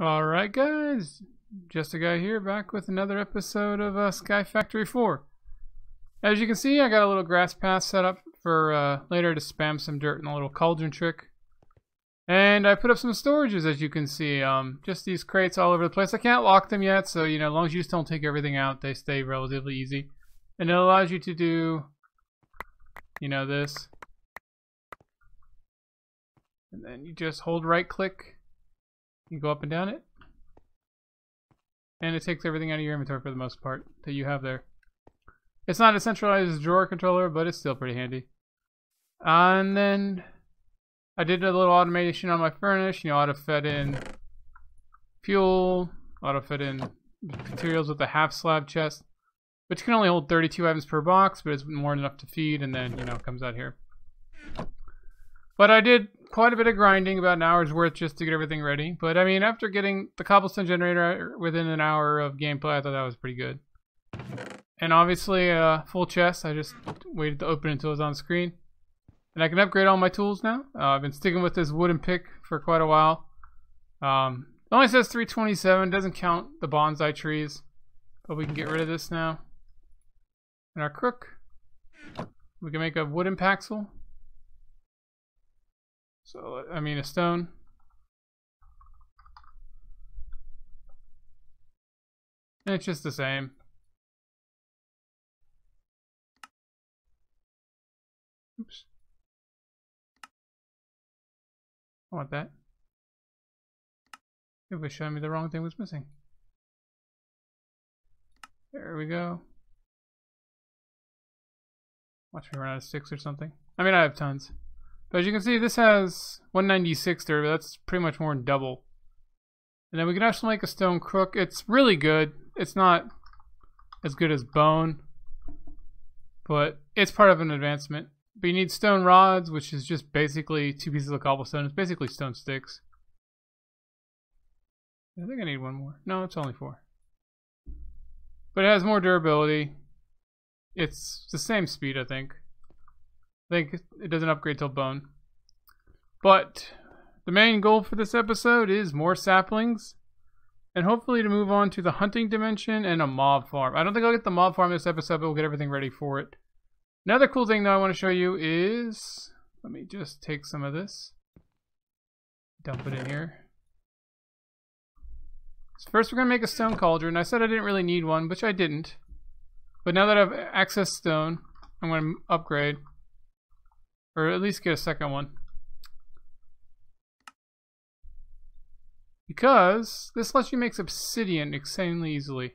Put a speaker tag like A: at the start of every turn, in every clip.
A: Alright guys, Just a Guy here, back with another episode of Sky Factory 4. As you can see, I got a little grass path set up for later to spam some dirt in a little cauldron trick. And I put up some storages, as you can see, just these crates all over the place. I can't lock them yet, so as long as you just don't take everything out, they stay relatively easy. And it allows you to do, this. And then you just hold right click. You go up and down it, and it takes everything out of your inventory for the most part that you have there. It's not a centralized drawer controller, but it's still pretty handy. And then I did a little automation on my furnace. Auto-fed in fuel, auto-fed in materials with a half slab chest, which can only hold 32 items per box, but it's more than enough to feed, and then, it comes out here. But I did quite a bit of grinding, about an hour's worth, just to get everything ready. But I mean, after getting the cobblestone generator within an hour of gameplay, I thought that was pretty good. And obviously, full chest. I just waited to open it until it was on screen. And I can upgrade all my tools now. I've been sticking with this wooden pick for quite a while. It only says 327, doesn't count the bonsai trees. But we can get rid of this now. And our crook. We can make a wooden paxel. So, I mean a stone. And it's just the same. Oops. I want that. It was showing me the wrong thing was missing. There we go. Watch me run out of sticks or something. I mean, I have tons. But as you can see, this has 196 there, but that's pretty much more than double. And then we can actually make a stone crook. It's really good. It's not as good as bone, but it's part of an advancement. But you need stone rods, which is just basically 2 pieces of cobblestone. It's basically stone sticks. I think I need one more. No, it's only 4. But it has more durability. It's the same speed, I think. I think it doesn't upgrade till bone. But the main goal for this episode is more saplings, and hopefully to move on to the hunting dimension and a mob farm. I don't think I'll get the mob farm this episode, but we'll get everything ready for it. Another cool thing that I want to show you is, let me just take some of this, dump it in here. So first we're going to make a stone cauldron. I said I didn't really need one, which I didn't. But now that I've accessed stone, I'm going to upgrade. Or at least get a second one. Because this lets you make obsidian insanely easily.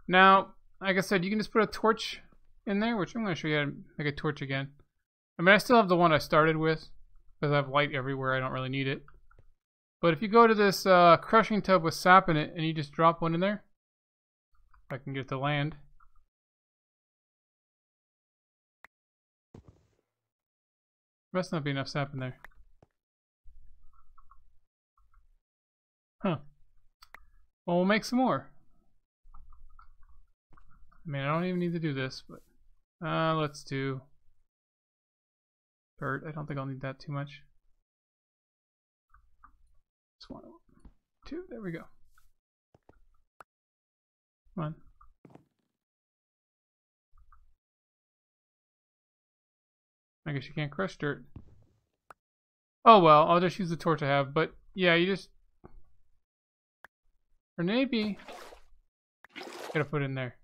A: Now, like I said, you can just put a torch in there, which I'm going to show you how to make a torch again. I mean, I still have the one I started with, because I have light everywhere, I don't really need it. But if you go to this crushing tub with sap in it, and you just drop one in there, if I can get it to land. Must not be enough sap in there. Huh. Well, we'll make some more. I mean, I don't even need to do this, but let's do dirt. I don't think I'll need that too much. Just 1, 2. There we go. Come on. I guess you can't crush dirt. Oh well, I'll just use the torch I have. But yeah, you just, or maybe gotta put it in there.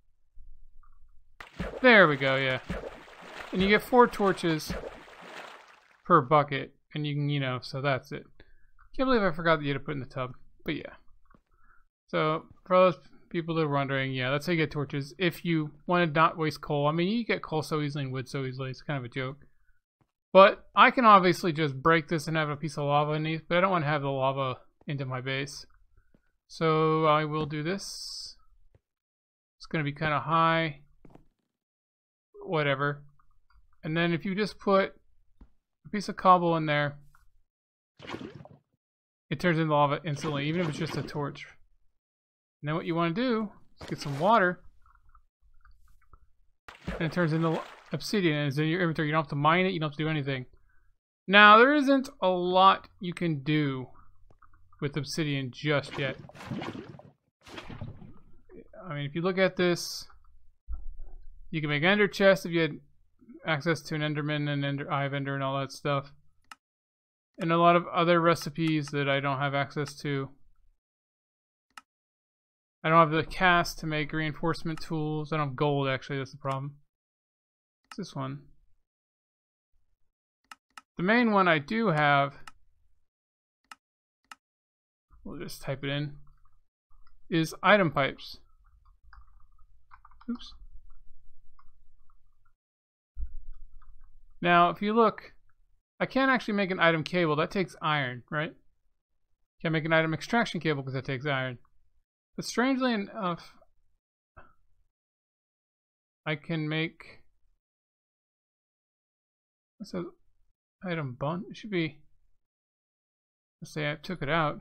A: There we go. Yeah, and you get 4 torches per bucket, and you can, so that's it. Can't believe I forgot that you had to put in the tub. But yeah. So for those people that are wondering, yeah, that's how you get torches. If you want to not waste coal, I mean, you get coal so easily and wood so easily. It's kind of a joke. But I can obviously just break this and have a piece of lava underneath, but I don't want to have the lava into my base. So I will do this. It's going to be kind of high. Whatever. And then if you just put a piece of cobble in there, it turns into lava instantly, even if it's just a torch. And then what you want to do is get some water, and it turns into obsidian, and it's in your inventory. You don't have to mine it, you don't have to do anything. Now, there isn't a lot you can do with obsidian just yet. I mean, if you look at this, you can make ender chests if you had access to an enderman and eye of ender and all that stuff. And a lot of other recipes that I don't have access to. I don't have the cast to make reinforcement tools. I don't have gold, actually, that's the problem. What's this one? The main one I do have, we'll just type it in, is item pipes. Oops. Now, if you look, I can't actually make an item cable. That takes iron, right? Can't make an item extraction cable because that takes iron. But strangely enough, I can make, what's that item bun? It should be, let's say I took it out.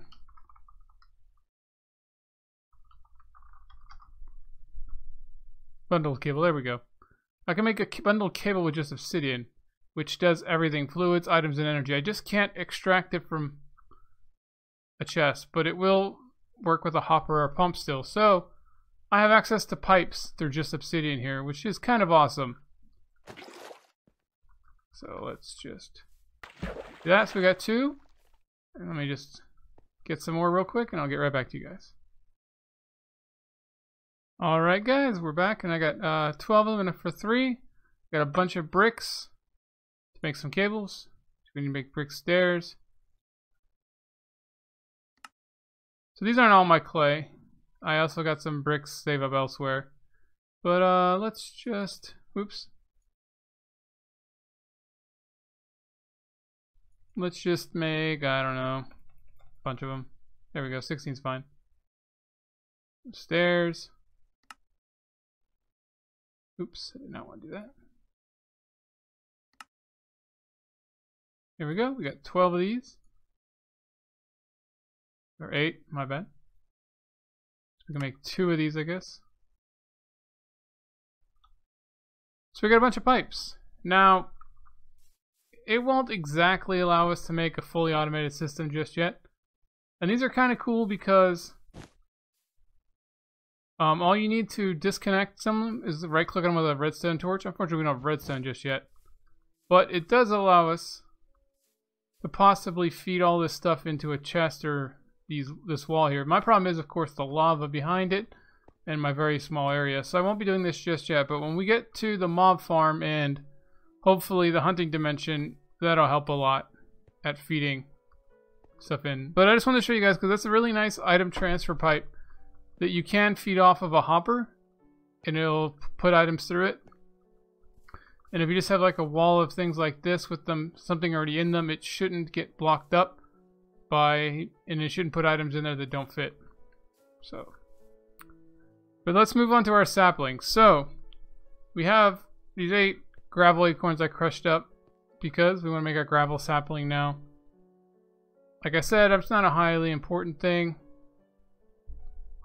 A: Bundled cable, there we go. I can make a bundled cable with just obsidian, which does everything, fluids, items, and energy. I just can't extract it from a chest, but it will work with a hopper or a pump still. So I have access to pipes through just obsidian here, which is kind of awesome. So let's just do that. So we got 2. And let me just get some more real quick and I'll get right back to you guys. Alright guys, we're back and I got 12 of them for 3. Got a bunch of bricks to make some cables. We need to make brick stairs. So these aren't all my clay. I also got some bricks saved up elsewhere. But let's just, oops. Let's just make, I don't know, a bunch of them. There we go, 16's fine. Stairs. Oops, I did not want to do that. Here we go, we got 12 of these. Or 8, my bad. So we can make 2 of these, I guess. So we got a bunch of pipes. Now, it won't exactly allow us to make a fully automated system just yet. And these are kind of cool because all you need to disconnect some is right click on them with a redstone torch. Unfortunately, we don't have redstone just yet. But it does allow us to possibly feed all this stuff into a chest or this wall here. My problem is, of course, the lava behind it and my very small area. So I won't be doing this just yet. But when we get to the mob farm and hopefully the hunting dimension, that'll help a lot at feeding stuff in. But I just want to show you guys because that's a really nice item transfer pipe that you can feed off of a hopper and it'll put items through it. And if you just have like a wall of things like this with them, something already in them, it shouldn't get blocked up by, and it shouldn't put items in there that don't fit. So, but let's move on to our saplings. So we have these 8 gravel acorns I crushed up because we want to make our gravel sapling now. Like I said, it's not a highly important thing.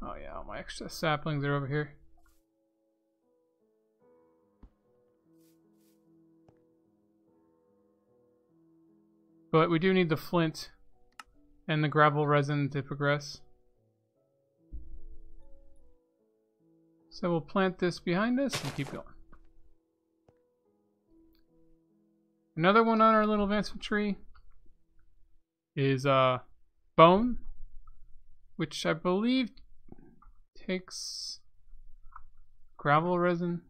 A: Oh yeah, all my extra saplings are over here. But we do need the flint and the gravel resin to progress. So we'll plant this behind us and keep going. Another one on our little advancement tree is bone, which I believe takes gravel resin.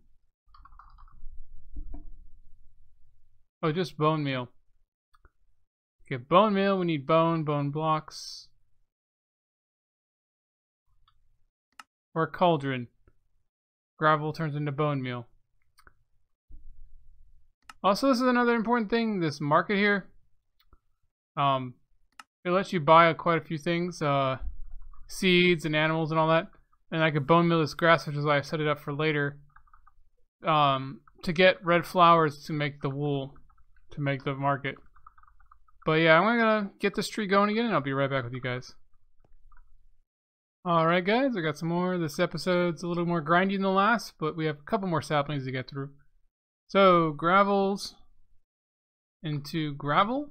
A: Oh, just bone meal. Okay, bone meal, we need bone blocks. Or a cauldron. Gravel turns into bone meal. Also, this is another important thing, this market here. It lets you buy quite a few things, seeds and animals and all that. And I could bone meal this grass, which is why I set it up for later. To get red flowers to make the wool, to make the market. But yeah, I'm gonna get this tree going again and I'll be right back with you guys. Alright guys, I got some more. This episode's a little more grindy than the last, but we have a couple more saplings to get through. So, gravels into gravel.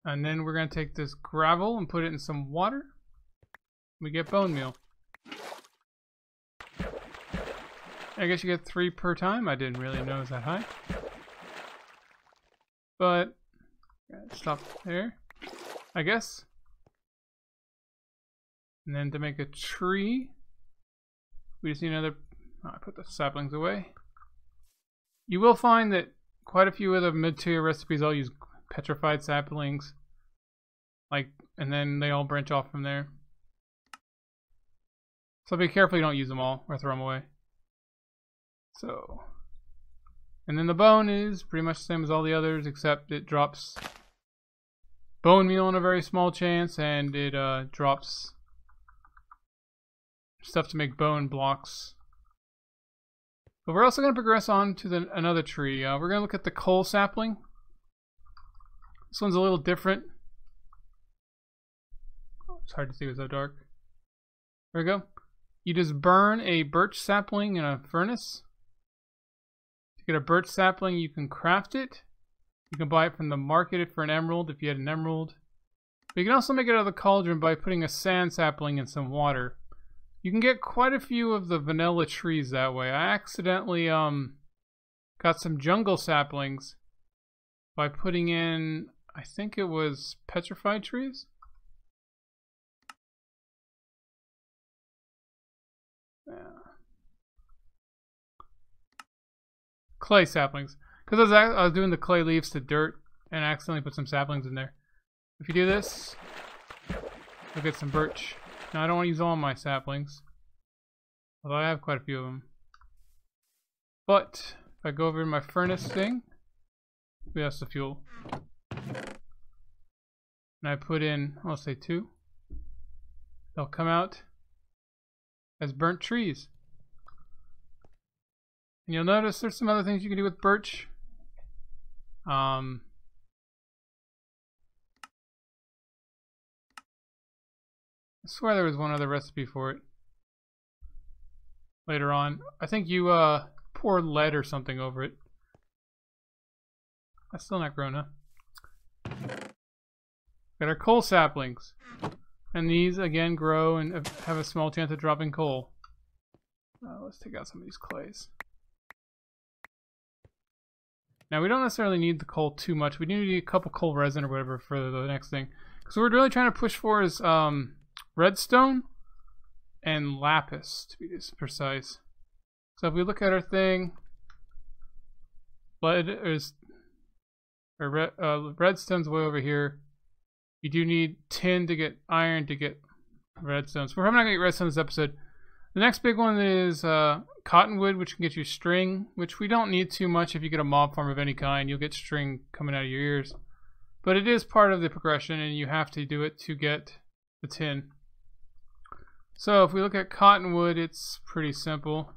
A: And then we're going to take this gravel and put it in some water. We get bone meal. I guess you get 3 per time. I didn't really know it was that high. But, stop there, I guess. And then to make a tree, we just need another... Oh, I put the saplings away. You will find that quite a few of the mid-tier recipes all use petrified saplings. And then they all branch off from there. So be careful you don't use them all or throw them away. So, and then the bone is pretty much the same as all the others, except it drops bone meal in a very small chance, and it drops stuff to make bone blocks. But we're also going to progress on to another tree. We're going to look at the coal sapling. This one's a little different. It's hard to see, it was so dark. There we go. You just burn a birch sapling in a furnace. To get a birch sapling, you can craft it. You can buy it from the market for an emerald if you had an emerald. But you can also make it out of the cauldron by putting a sand sapling in some water. You can get quite a few of the vanilla trees that way. I accidentally got some jungle saplings by putting in, I think it was petrified trees. Clay saplings, because I was doing the clay leaves to dirt and accidentally put some saplings in there. If you do this, you'll get some birch. Now I don't want to use all my saplings, although I have quite a few of them. But if I go over to my furnace thing, that's the fuel, and I put in, I'll say 2, they'll come out as burnt trees. And you'll notice there's some other things you can do with birch. I swear there was one other recipe for it later on. I think you pour lead or something over it. That's still not grown, huh? Got our coal saplings. And these again grow and have a small chance of dropping coal. Let's take out some of these clays. Now we don't necessarily need the coal too much. We need a couple coal resin or whatever for the next thing. So what we're really trying to push for is redstone and lapis, to be precise. So if we look at our thing, redstone's way over here. You do need tin to get iron to get redstone. So we're probably not going to get redstone this episode. The next big one is cottonwood, which can get you string, which we don't need too much. If you get a mob farm of any kind, you'll get string coming out of your ears. But it is part of the progression, and you have to do it to get the tin. So if we look at cottonwood, it's pretty simple.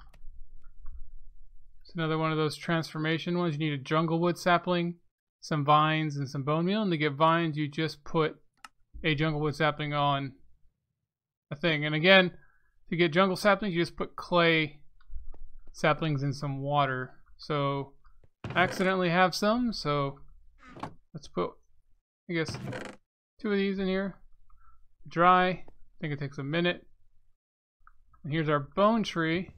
A: It's another one of those transformation ones. You need a jungle wood sapling, some vines, and some bone meal. And to get vines, you just put a jungle wood sapling on a thing. And again, to get jungle saplings, you just put clay saplings in some water. So I accidentally have some, so let's put, I guess, 2 of these in here. Dry. I think it takes a minute. And here's our bone tree.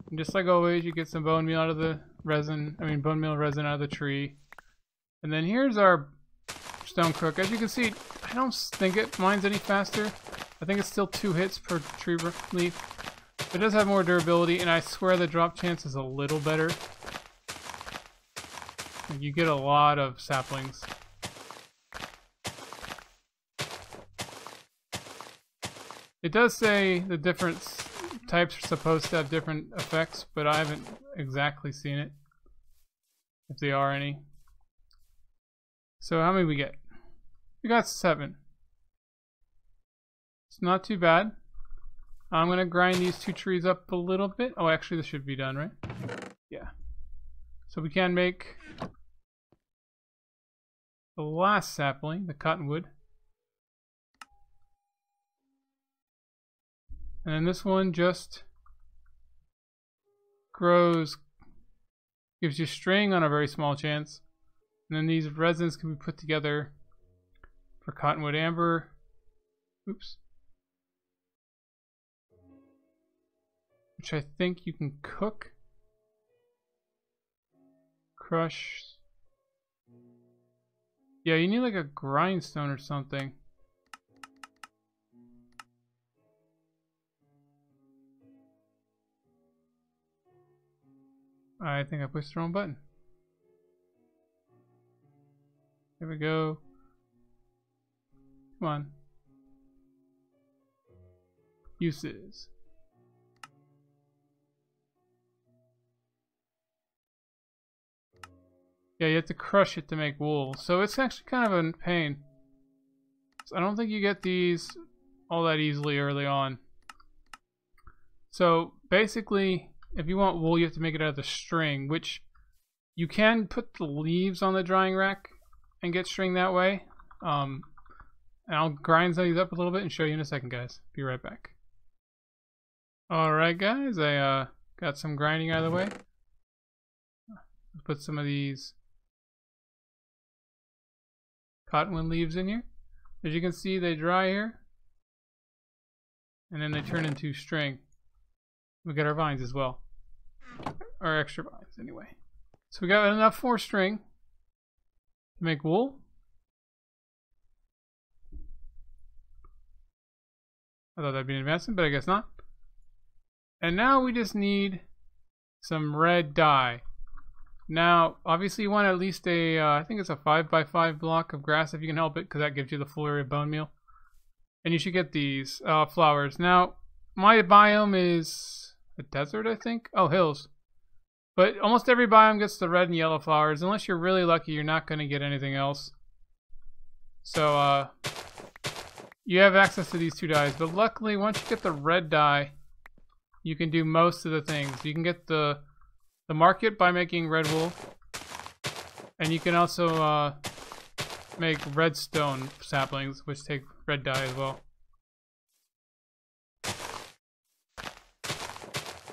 A: And just like always, you get some bone meal out of the resin. Bone meal resin out of the tree. And then here's our stone crook. As you can see, I don't think it mines any faster. I think it's still 2 hits per tree leaf. It does have more durability, and I swear the drop chance is a little better. You get a lot of saplings. It does say the different types are supposed to have different effects, but I haven't exactly seen it, if there are any. So how many we get? We got 7. It's not too bad. I'm going to grind these 2 trees up a little bit. Oh, actually this should be done, right? Yeah. So we can make the last sapling, the cottonwood. And then this one just grows, gives you string on a very small chance. And then these resins can be put together for Cottonwood Amber. Oops. Which I think you can cook. Crush. Yeah, you need like a grindstone or something. I think I pushed the wrong button. There we go. Come on. Uses. Yeah, you have to crush it to make wool. So it's actually kind of a pain. So I don't think you get these all that easily early on. So basically, if you want wool, you have to make it out of the string, which you can put the leaves on the drying rack and get string that way. And I'll grind these up a little bit and show you in a second, guys. Be right back. Alright, guys, I got some grinding out of the way. Let's put some of these cottonwood leaves in here. As you can see, they dry here, and then they turn into string. We got our vines as well, or extra vines anyway. So we got enough for string to make wool. I thought that'd be an advancement, but I guess not. And now we just need some red dye. Now, obviously you want at least a, I think it's a 5x5 block of grass if you can help it, because that gives you the full area of bone meal. And you should get these flowers. Now, my biome is a desert, I think. Oh, hills. But almost every biome gets the red and yellow flowers. Unless you're really lucky, you're not going to get anything else. So, you have access to these two dyes. But luckily, once you get the red dye, you can do most of the things. You can get the market by making red wool. And you can also make redstone saplings, which take red dye as well.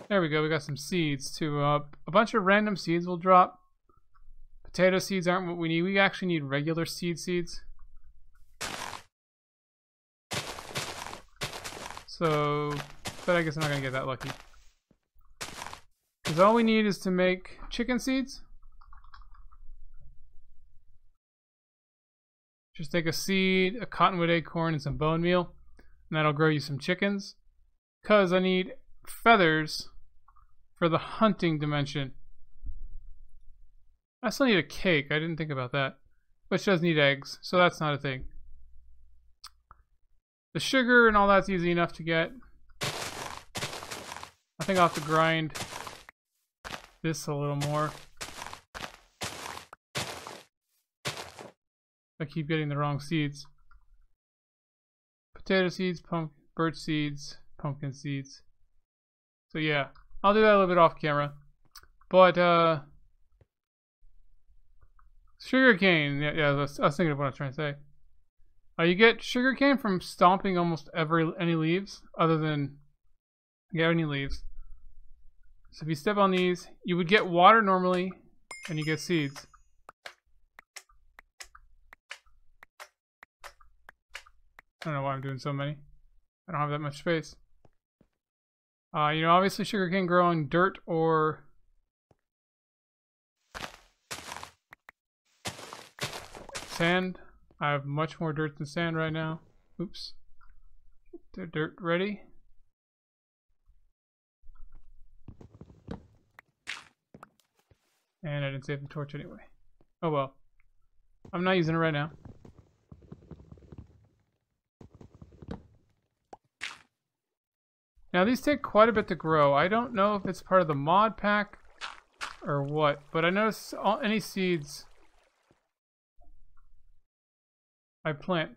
A: There we go, we got some seeds too. A bunch of random seeds will drop. Potato seeds aren't what we need. We actually need regular seeds. So, but I guess I'm not gonna get that lucky. Because all we need is to make chicken seeds. Just take a seed, a cottonwood acorn, and some bone meal. And that'll grow you some chickens. Because I need feathers for the hunting dimension. I still need a cake. I didn't think about that. Which does need eggs, so that's not a thing. The sugar and all that's easy enough to get. I think I'll have to grind this a little more. I keep getting the wrong seeds. Potato seeds, birch seeds, pumpkin seeds. So yeah, I'll do that a little bit off camera. But sugarcane, yeah, I was thinking of what I was trying to say. You get sugarcane from stomping almost any leaves, other than any leaves. So if you step on these, you would get water normally, and you get seeds. I don't know why I'm doing so many. I don't have that much space. You know, obviously sugar can grow on dirt or sand. I have much more dirt than sand right now. Oops. Get the dirt ready. And I didn't save the torch anyway. Oh well. I'm not using it right now. Now these take quite a bit to grow. I don't know if it's part of the mod pack or what, but I notice any seeds I plant.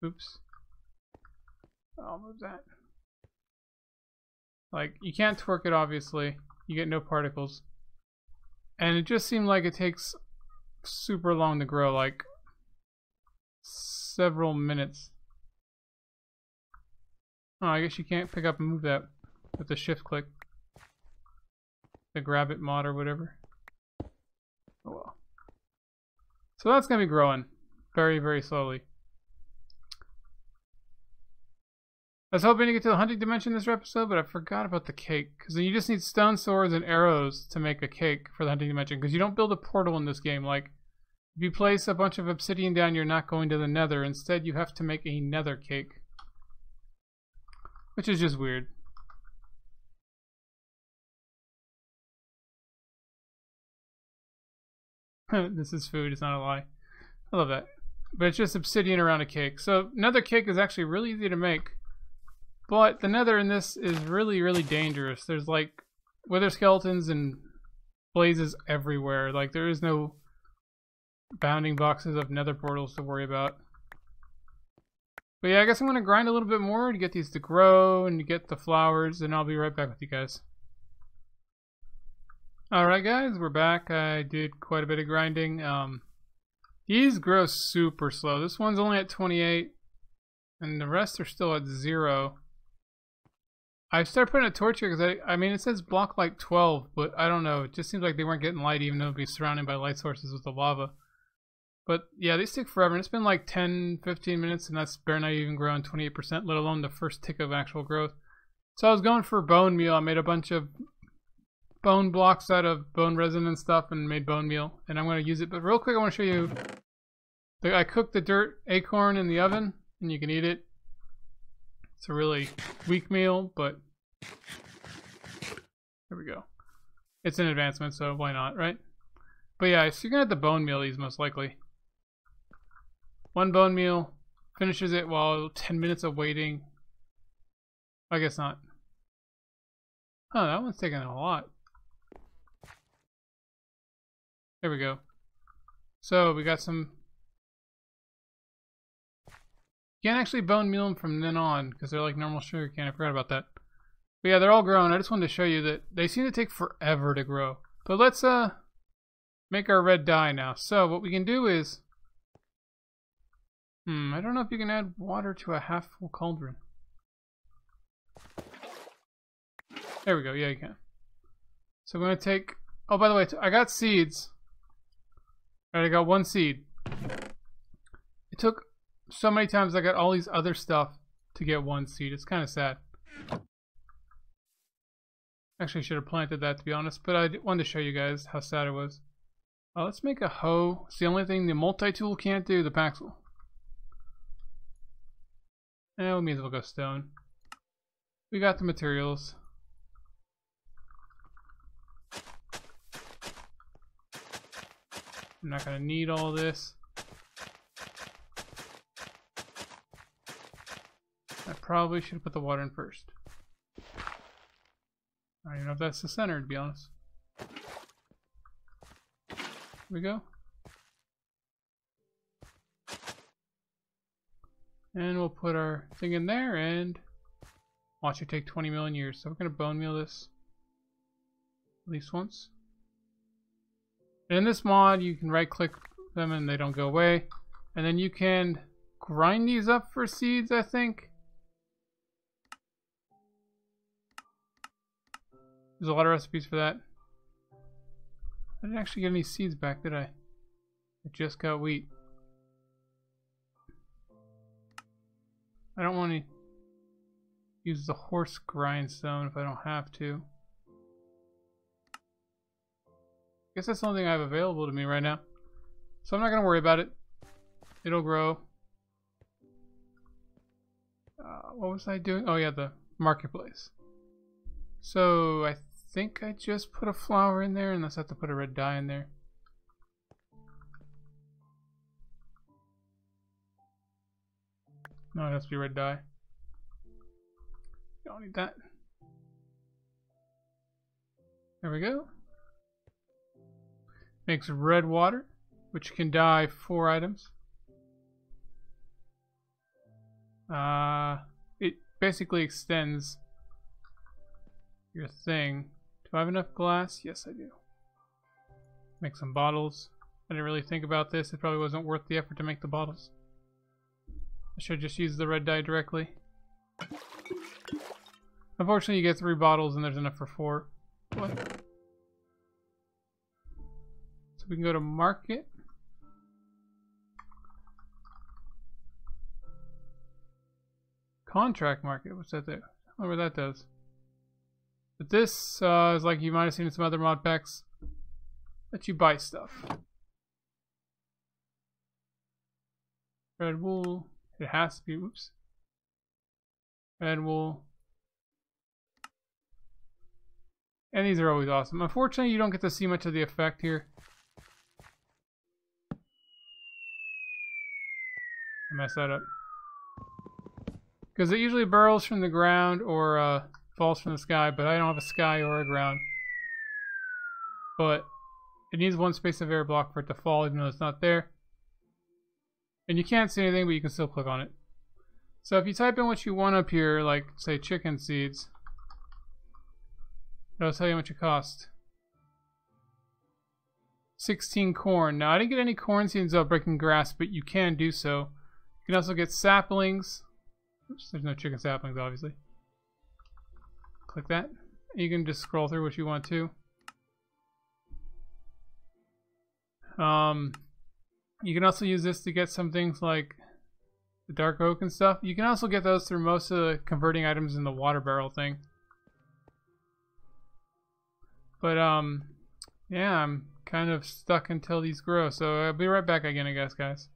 A: Oops. I'll move that. Like, you can't twerk it obviously. You get no particles. And it just seemed like it takes super long to grow, like several minutes. Oh, I guess you can't pick up and move that with the shift click. The grab it mod or whatever. Oh well. So that's gonna be growing very, very slowly. was hoping to get to the hunting dimension this episode, but I forgot about the cake. Because then you just need stone swords and arrows to make a cake for the hunting dimension. Because you don't build a portal in this game. Like, if you place a bunch of obsidian down, you're not going to the nether. Instead, you have to make a nether cake. Which is just weird. This is food, it's not a lie. I love that. But it's just obsidian around a cake. So nether cake is actually really easy to make. But the nether in this is really, really dangerous. There's like wither skeletons and blazes everywhere. Like there is no bounding boxes of nether portals to worry about. But yeah, I guess I'm going to grind a little bit more to get these to grow and to get the flowers, and I'll be right back with you guys. Alright guys, we're back. I did quite a bit of grinding. These grow super slow. This one's only at 28, and the rest are still at 0. I started putting a torch here because I mean it says block light 12, but I don't know. It just seems like they weren't getting light even though it'd be surrounded by light sources with the lava. But yeah, they stick forever, and it's been like 10-15 minutes, and that's bare not even growing 28%, let alone the first tick of actual growth. So I was going for bone meal. I made a bunch of bone blocks out of bone resin and stuff and made bone meal, and I'm going to use it. But real quick, I want to show you, I cooked the dirt acorn in the oven, and you can eat it. It's a really weak meal, but there we go. It's an advancement, so why not, right? But yeah, so you're going to have to bone meal these most likely. One bone meal finishes it while 10 minutes of waiting. I guess not. Oh, that one's taking a lot. There we go. So we got some. You can't actually bone meal them from then on because they're like normal sugar cane. I forgot about that. But yeah, they're all grown. I just wanted to show you that they seem to take forever to grow. But let's make our red dye now. So what we can do is, I don't know if you can add water to a half full cauldron. There we go. Yeah, you can. So I'm going to take, oh, by the way, I got seeds. Alright, I got one seed. It took so many times I got all these other stuff to get one seed. It's kind of sad. Actually, I should have planted that, to be honest, but I wanted to show you guys how sad it was. Let's make a hoe. It's the only thing the multi-tool can't do, the Paxel. And we may as well go stone. We got the materials. I'm not going to need all this. I probably should put the water in first. I don't even know if that's the center, to be honest. Here we go. And we'll put our thing in there and watch it take 20 million years. So we're going to bone meal this at least once. And in this mod, you can right click them and they don't go away. And then you can grind these up for seeds, I think. There's a lot of recipes for that. I didn't actually get any seeds back, did I? I just got wheat. I don't want to use the horse grindstone if I don't have to. I guess that's the only thing I have available to me right now. So I'm not going to worry about it. It'll grow. What was I doing? Oh yeah, the marketplace. So I think I just put a flower in there, unless I have to put a red dye in there. No, it has to be red dye. Don't need that. There we go. Makes red water, which can dye 4 items. It basically extends your thing. Do I have enough glass? Yes, I do. Make some bottles. I didn't really think about this. It probably wasn't worth the effort to make the bottles. I should just use the red dye directly. Unfortunately, you get 3 bottles and there's enough for 4. What? So we can go to market. Contract market. What's that there? I wonder what that does. But this is like you might have seen in some other mod packs. Let you buy stuff. Red wool. It has to be. Oops. Red wool. And these are always awesome. Unfortunately, you don't get to see much of the effect here. I messed that up. Because it usually burrows from the ground or falls from the sky, but I don't have a sky or a ground. But it needs one space of air block for it to fall, even though it's not there. And you can't see anything, but you can still click on it. So if you type in what you want up here, like, say, chicken seeds, it'll tell you how much it costs. 16 corn. Now, I didn't get any corn seeds out breaking grass, but you can do so. You can also get saplings. Oops, there's no chicken saplings, obviously. Click that. You can just scroll through what you want to. You can also use this to get some things like the dark oak and stuff. You can also get those through most of the converting items in the water barrel thing. But yeah, I'm kind of stuck until these grow, so I'll be right back again, I guess, guys.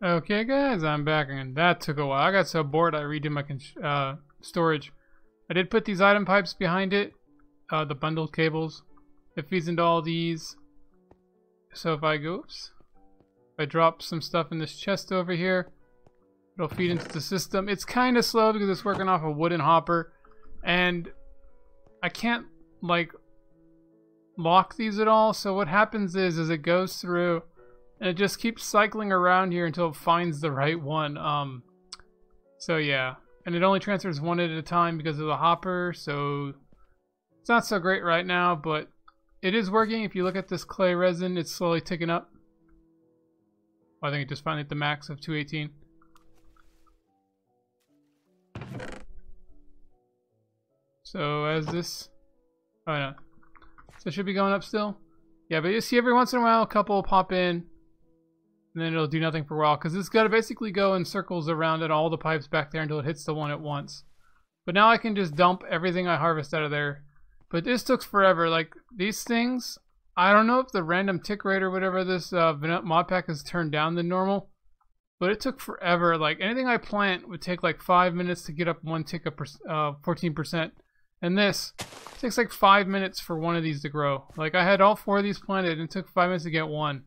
A: Okay, guys, I'm back, and that took a while. I got so bored I redid my storage. I did put these item pipes behind it, the bundled cables. It feeds into all these. So if I go, oops, if I drop some stuff in this chest over here, it'll feed into the system. It's kind of slow because it's working off a wooden hopper, and I can't like lock these at all. So what happens is it goes through and it just keeps cycling around here until it finds the right one. So yeah, and it only transfers one at a time because of the hopper, so it's not so great right now, but it is working. If you look at this clay resin, it's slowly ticking up. I think it just finally hit the max of 218. So as this, oh no, so it should be going up still. Yeah, but you see every once in a while a couple will pop in, and then it'll do nothing for a while because it's got to basically go in circles around it, all the pipes back there until it hits the one at once. But now I can just dump everything I harvest out of there. But this took forever. Like these things, I don't know if the random tick rate or whatever this mod pack is turned down than normal, but it took forever. Like anything I plant would take like 5 minutes to get up one tick of 14%. And this takes like 5 minutes for one of these to grow. Like I had all 4 of these planted and it took 5 minutes to get one.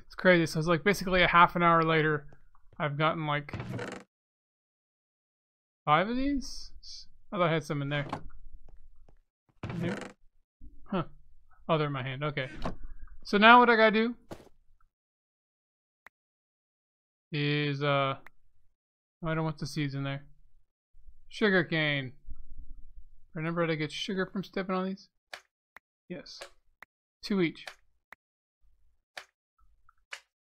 A: It's crazy. So it's like basically a half an hour later, I've gotten like 5 of these. I thought I had some in there. Here. Huh. Oh, they're in my hand. Okay. So now what I gotta do is I don't want the seeds in there. Sugar cane. Remember how to get sugar from stepping on these? Yes. 2 each.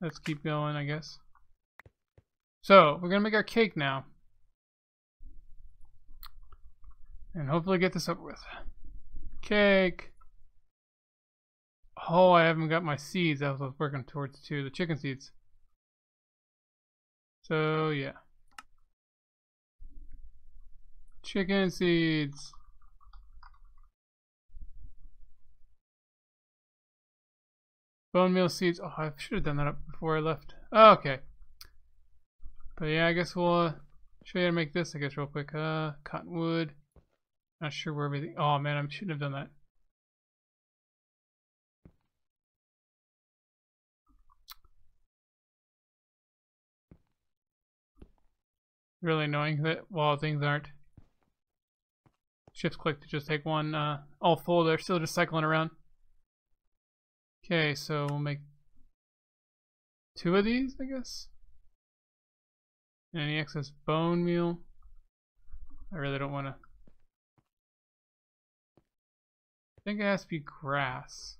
A: Let's keep going, I guess. So, we're gonna make our cake now. And hopefully get this over with. Cake. Oh, I haven't got my seeds. That was what I was working towards too. The chicken seeds. So, yeah. Chicken seeds. Bone meal seeds. Oh, I should have done that up before I left. Oh, okay. But yeah, I guess we'll show you how to make this, I guess, real quick. Cottonwood. Not sure where everything... Oh, man, I shouldn't have done that. Really annoying that while things aren't. Shift click to just take one all full. They're still just cycling around. Okay, so we'll make 2 of these, I guess. And any excess bone meal. I really don't want to. I think it has to be grass.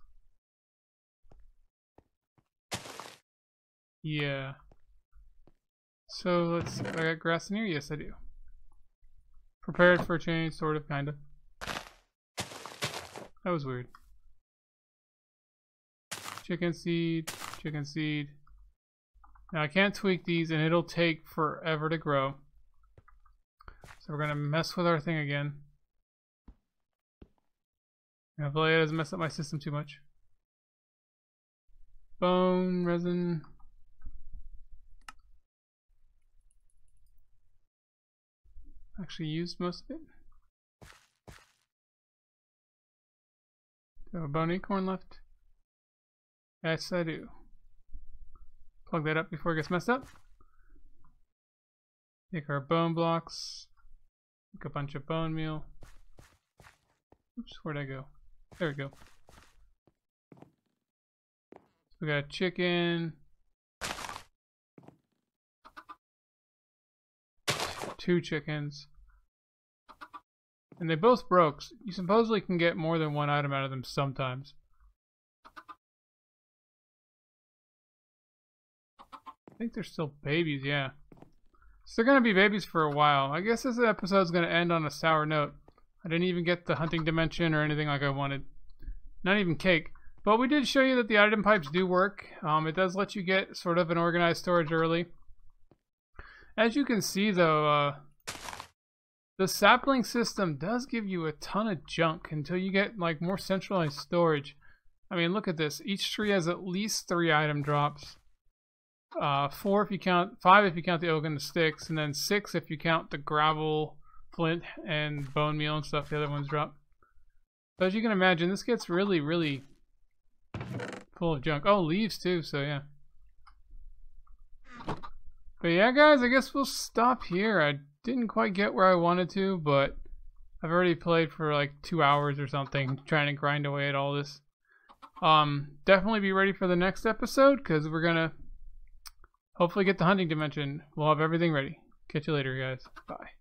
A: Yeah. So let's see. I got grass in here? Yes, I do. Prepared for a change, sort of, kind of. That was weird. Chicken seed, chicken seed. Now I can't tweak these and it'll take forever to grow. So we're gonna mess with our thing again. Hopefully it doesn't mess up my system too much. Bone, resin. Actually used most of it. Do I have a bone acorn left? Yes, I do. Plug that up before it gets messed up. Take our bone blocks. Make a bunch of bone meal. Oops, where'd I go? There we go. We got chicken. 2 chickens. And they both broke. You supposedly can get more than 1 item out of them sometimes. I think they're still babies, yeah. So they're going to be babies for a while. I guess this episode's going to end on a sour note. I didn't even get the hunting dimension or anything like I wanted. Not even cake. But we did show you that the item pipes do work. It does let you get sort of an organized storage early. As you can see though, the sapling system does give you a ton of junk until you get like more centralized storage. I mean, look at this. Each tree has at least 3 item drops. 4 if you count, 5 if you count the oak and the sticks, and then 6 if you count the gravel, flint, and bone meal and stuff the other ones drop. So as you can imagine, this gets really, really full of junk. Oh, leaves too, so yeah. But yeah, guys, I guess we'll stop here. I didn't quite get where I wanted to, but I've already played for like 2 hours or something trying to grind away at all this. Definitely be ready for the next episode, because we're gonna hopefully get the hunting dimension. We'll have everything ready. Catch you later, guys. Bye.